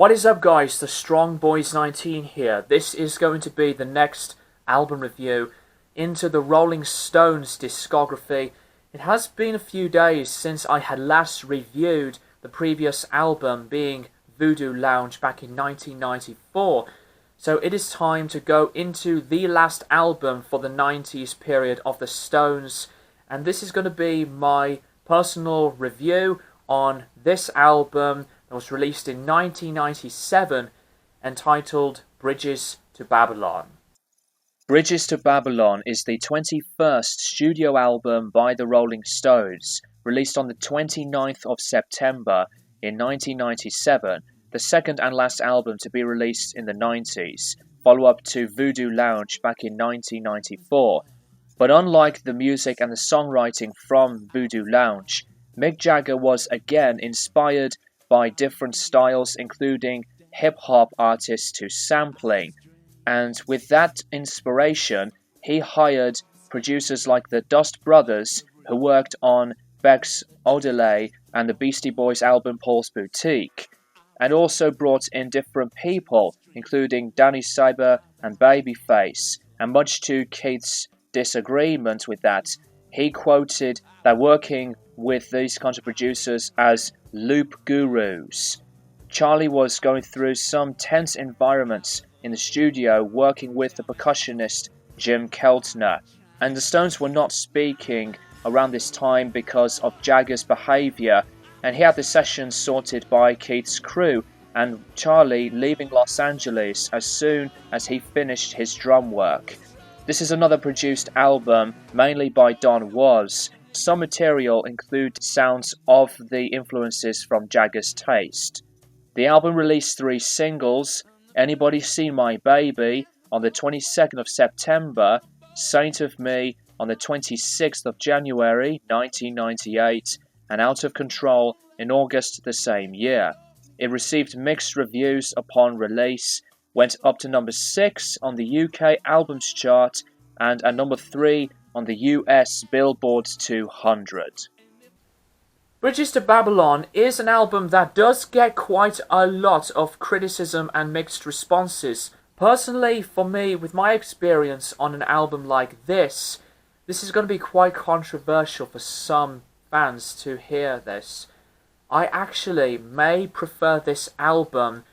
What is up, guys? The Strong Boys 19 here. This is going to be the next album review into the Rolling Stones discography. It has been a few days since I had last reviewed the previous album, being Voodoo Lounge back in 1994. So it is time to go into the last album for the 90s period of the Stones. And this is going to be my personal review on this album that was released in 1997, entitled Bridges to Babylon. Bridges to Babylon is the 21st studio album by the Rolling Stones, released on the 29th of September in 1997, the second and last album to be released in the 90s, follow-up to Voodoo Lounge back in 1994. But unlike the music and the songwriting from Voodoo Lounge, Mick Jagger was again inspired by different styles, including hip-hop artists to sampling. And with that inspiration, he hired producers like the Dust Brothers, who worked on Beck's Odelay and the Beastie Boys album Paul's Boutique, and also brought in different people, including Danny Cyber and Babyface. And much to Keith's disagreement with that, he quoted that working with these kinds of producers as loop gurus. Charlie was going through some tense environments in the studio working with the percussionist Jim Keltner, and the Stones were not speaking around this time because of Jagger's behaviour, and he had the sessions sorted by Keith's crew, and Charlie leaving Los Angeles as soon as he finished his drum work. This is another produced album, mainly by Don Was. Some material include sounds of the influences from Jagger's taste. The album released 3 singles: Anybody Seen My Baby on the 22nd of September, Saint of Me on the 26th of January 1998, and Out of Control in August the same year. It received mixed reviews upon release, went up to number 6 on the UK Albums Chart, and at number 3 on the US Billboard 200. Bridges to Babylon is an album that does get quite a lot of criticism and mixed responses. Personally, for me, with my experience on an album like this is going to be quite controversial for some fans to hear this. I actually may prefer this album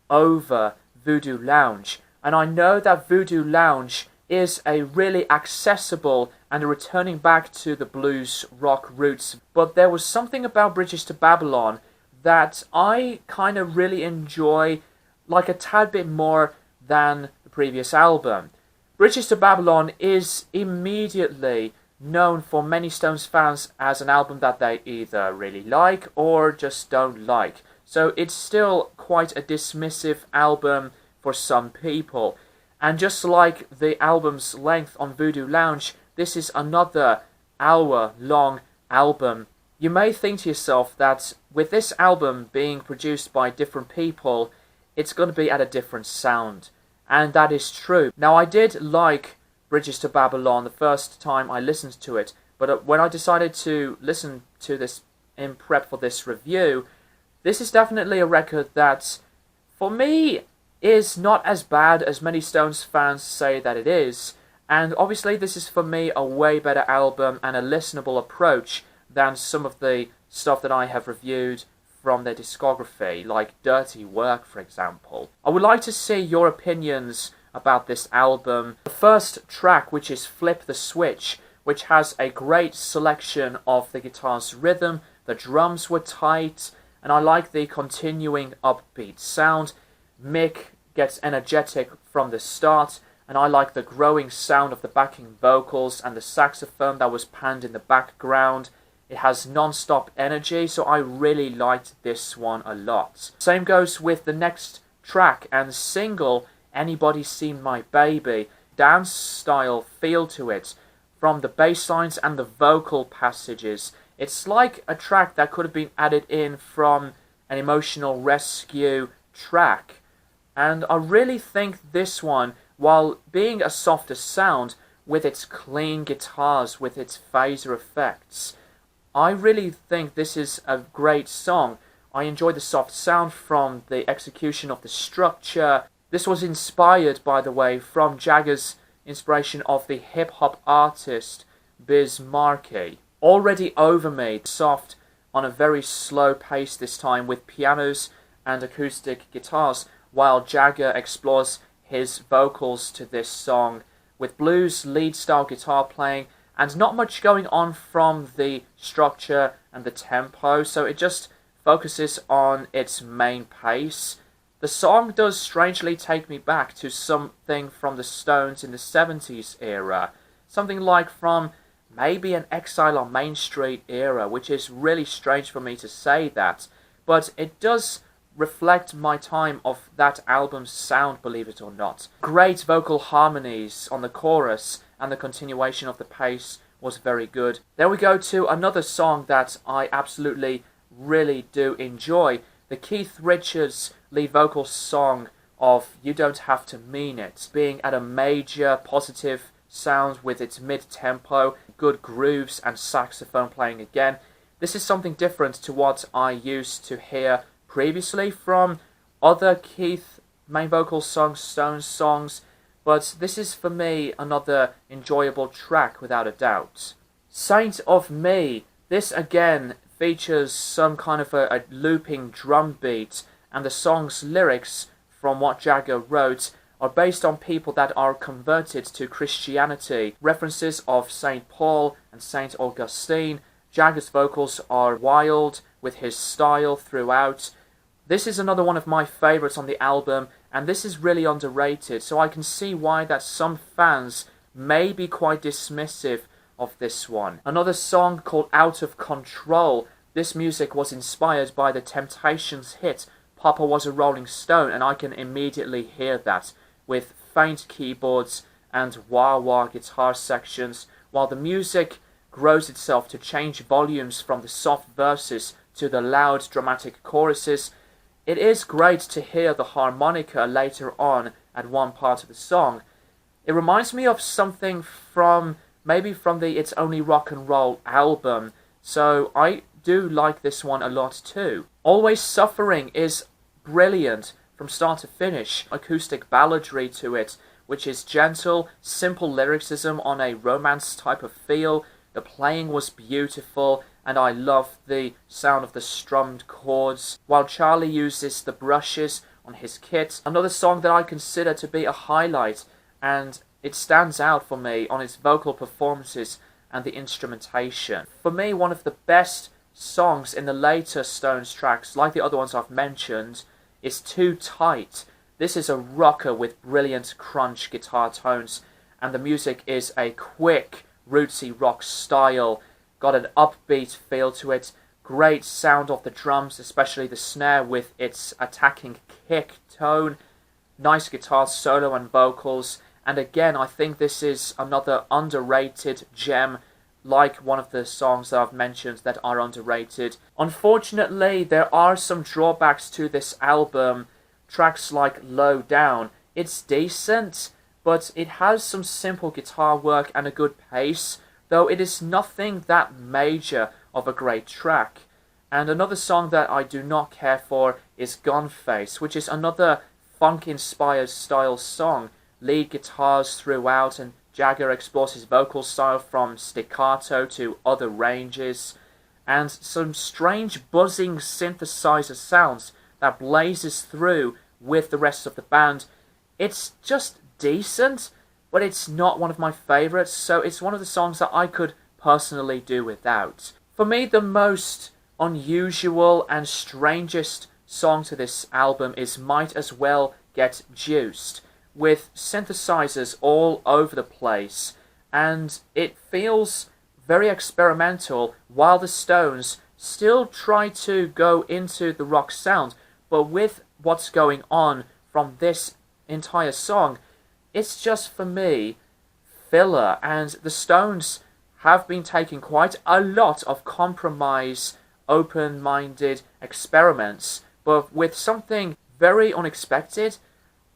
over Voodoo Lounge, and I know that Voodoo Lounge is a really accessible and a returning back to the blues rock roots, but there was something about Bridges to Babylon that I kind of really enjoy, like a tad bit more than the previous album. Bridges to Babylon is immediately known for many Stones fans as an album that they either really like or just don't like, so it's still quite a dismissive album for some people. And just like the album's length on Voodoo Lounge, this is another hour-long album. You may think to yourself that with this album being produced by different people, it's going to be at a different sound. And that is true. Now, I did like Bridges to Babylon the first time I listened to it, but when I decided to listen to this in prep for this review, this is definitely a record that, for me, is not as bad as many Stones fans say that it is, and obviously this is for me a way better album and a listenable approach than some of the stuff that I have reviewed from their discography, like Dirty Work, for example. I would like to see your opinions about this album. The first track, which is Flip the Switch, which has a great selection of the guitar's rhythm, the drums were tight, and I like the continuing upbeat sound. Mick gets energetic from the start, and I like the growing sound of the backing vocals and the saxophone that was panned in the background. It has non-stop energy, so I really liked this one a lot. Same goes with the next track and single, Anybody Seen My Baby. Dance style feel to it, from the bass lines and the vocal passages. It's like a track that could have been added in from an Emotional Rescue track. And I really think this one, while being a softer sound with its clean guitars, with its phaser effects, I really think this is a great song. I enjoy the soft sound from the execution of the structure. This was inspired, by the way, from Jagger's inspiration of the hip-hop artist Biz Markie. Already Over Me, soft on a very slow pace this time with pianos and acoustic guitars, while Jagger explores his vocals to this song with blues lead-style guitar playing and not much going on from the structure and the tempo, so it just focuses on its main pace. The song does strangely take me back to something from the Stones in the 70s era, something like from maybe an Exile on Main Street era, which is really strange for me to say that, but it does reflect my time of that album's sound, believe it or not. Great vocal harmonies on the chorus, and the continuation of the pace was very good. There we go to another song that I absolutely really do enjoy, the Keith Richards lead vocal song of You Don't Have to Mean It, being at a major positive sound with its mid-tempo, good grooves and saxophone playing again. This is something different to what I used to hear previously from other Keith main vocal songs, Stones songs, but this is for me another enjoyable track without a doubt. Saint of Me, this again features some kind of a looping drum beat, and the song's lyrics, from what Jagger wrote, are based on people that are converted to Christianity. References of St. Paul and St. Augustine. Jagger's vocals are wild with his style throughout. This is another one of my favourites on the album, and this is really underrated, so I can see why that some fans may be quite dismissive of this one. Another song called Out of Control. This music was inspired by the Temptations' hit Papa Was a Rolling Stone, and I can immediately hear that, with faint keyboards and wah-wah guitar sections, while the music grows itself to change volumes from the soft verses to the loud dramatic choruses. It is great to hear the harmonica later on at one part of the song. It reminds me of something from maybe from the It's Only Rock and Roll album, so I do like this one a lot too. Always Suffering is brilliant from start to finish. Acoustic balladry to it, which is gentle, simple lyricism on a romance type of feel. The playing was beautiful, and I love the sound of the strummed chords, while Charlie uses the brushes on his kit. Another song that I consider to be a highlight, and it stands out for me on its vocal performances and the instrumentation. For me, one of the best songs in the later Stones tracks, like the other ones I've mentioned, is Too Tight. This is a rocker with brilliant crunch guitar tones, and the music is a quick, rootsy rock style. Got an upbeat feel to it, great sound of the drums, especially the snare with its attacking kick tone, nice guitar solo and vocals, and again I think this is another underrated gem, like one of the songs that I've mentioned that are underrated. Unfortunately, there are some drawbacks to this album. Tracks like Low Down, it's decent, but it has some simple guitar work and a good pace, though it is nothing that major of a great track. And another song that I do not care for is Gone Face, which is another funk-inspired style song. Lead guitars throughout, and Jagger explores his vocal style from staccato to other ranges, and some strange buzzing synthesizer sounds that blazes through with the rest of the band. It's just decent, but it's not one of my favourites, so it's one of the songs that I could personally do without. For me, the most unusual and strangest song to this album is Might As Well Get Juiced, with synthesizers all over the place, and it feels very experimental while the Stones still try to go into the rock sound, but with what's going on from this entire song, it's just, for me, filler, and the Stones have been taking quite a lot of compromise, open-minded experiments, but with something very unexpected.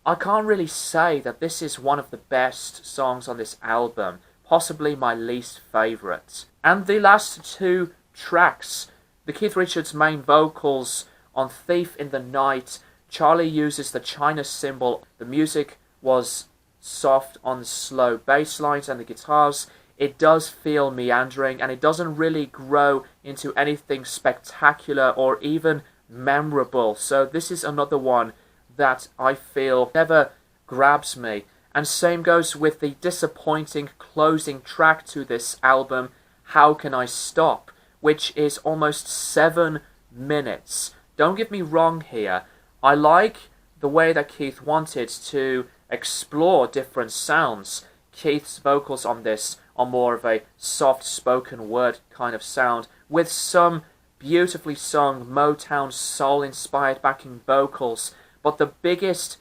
I can't really say that this is one of the best songs on this album, possibly my least favourite. And the last two tracks, the Keith Richards main vocals On Thief in the Night, Charlie uses the China cymbal. The music was soft on the slow bass lines and the guitars. It does feel meandering, and it doesn't really grow into anything spectacular or even memorable. So this is another one that I feel never grabs me. And same goes with the disappointing closing track to this album, How Can I Stop, which is almost 7 minutes. Don't get me wrong here. I like the way that Keith wanted to explore different sounds. Keith's vocals on this are more of a soft spoken word kind of sound, with some beautifully sung Motown soul inspired backing vocals. But the biggest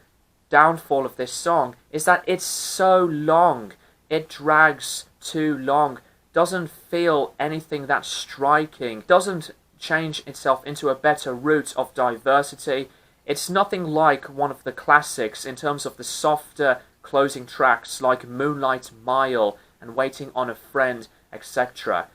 downfall of this song is that it's so long. It drags too long, doesn't feel anything that striking, doesn't change itself into a better route of diversity. It's nothing like one of the classics in terms of the softer closing tracks like Moonlight Mile and Waiting on a Friend, etc.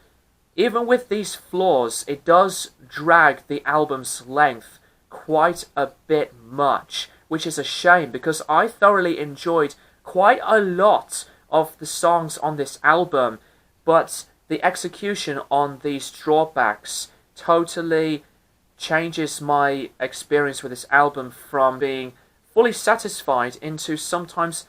Even with these flaws, it does drag the album's length quite a bit much, which is a shame because I thoroughly enjoyed quite a lot of the songs on this album, but the execution on these drawbacks totally changes my experience with this album from being fully satisfied into sometimes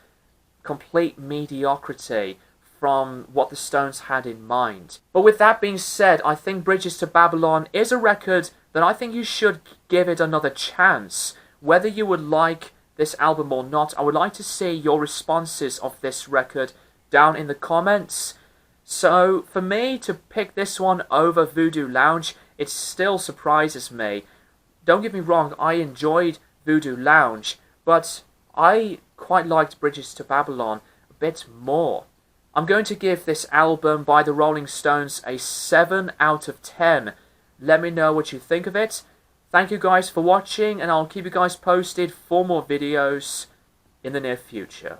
complete mediocrity from what the Stones had in mind. But with that being said, I think Bridges to Babylon is a record that I think you should give it another chance. Whether you would like this album or not, I would like to see your responses of this record down in the comments. So for me to pick this one over Voodoo Lounge, it still surprises me. Don't get me wrong, I enjoyed Voodoo Lounge, but I quite liked Bridges to Babylon a bit more. I'm going to give this album by the Rolling Stones a 7 out of 10. Let me know what you think of it. Thank you guys for watching, and I'll keep you guys posted for more videos in the near future.